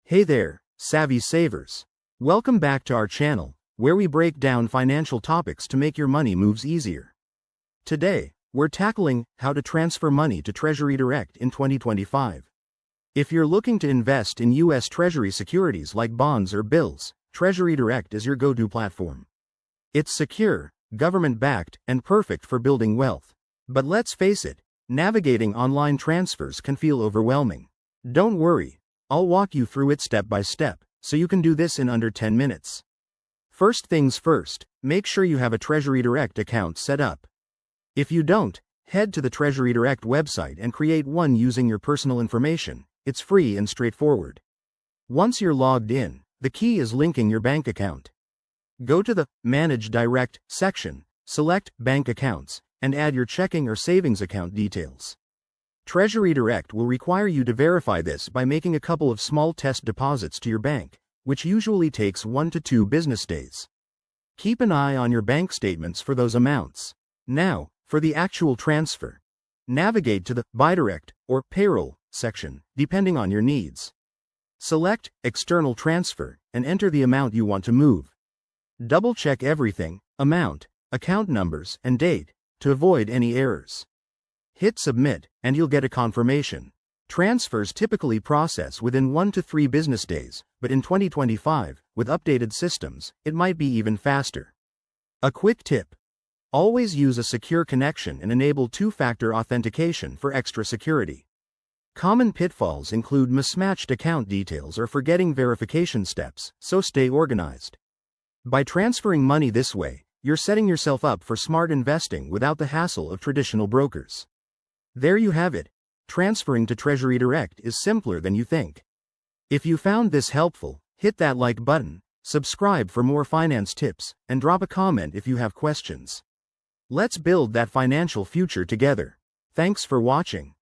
Hey there, savvy savers. Welcome back to our channel, where we break down financial topics to make your money moves easier. Today, we're tackling how to transfer money to TreasuryDirect in 2025. If you're looking to invest in U.S. Treasury securities like bonds or bills, TreasuryDirect is your go-to platform. It's secure, government-backed, and perfect for building wealth. But let's face it, navigating online transfers can feel overwhelming. Don't worry, I'll walk you through it step by step, so you can do this in under 10 minutes. First things first, make sure you have a TreasuryDirect account set up. If you don't, head to the TreasuryDirect website and create one using your personal information. It's free and straightforward. Once you're logged in, the key is linking your bank account. Go to the Manage Direct section, select Bank Accounts, and add your checking or savings account details. TreasuryDirect will require you to verify this by making a couple of small test deposits to your bank, which usually takes 1 to 2 business days. Keep an eye on your bank statements for those amounts. Now, for the actual transfer. Navigate to the Buy Direct or Payroll section, depending on your needs. Select External Transfer and enter the amount you want to move. Double-check everything, amount, account numbers, and date, to avoid any errors. Hit Submit, and you'll get a confirmation. Transfers typically process within 1 to 3 business days, but in 2025, with updated systems, it might be even faster. A quick tip: always use a secure connection and enable two-factor authentication for extra security. Common pitfalls include mismatched account details or forgetting verification steps, so stay organized. By transferring money this way, you're setting yourself up for smart investing without the hassle of traditional brokers. There you have it. Transferring to TreasuryDirect is simpler than you think. If you found this helpful, hit that like button, subscribe for more finance tips, and drop a comment if you have questions. Let's build that financial future together. Thanks for watching.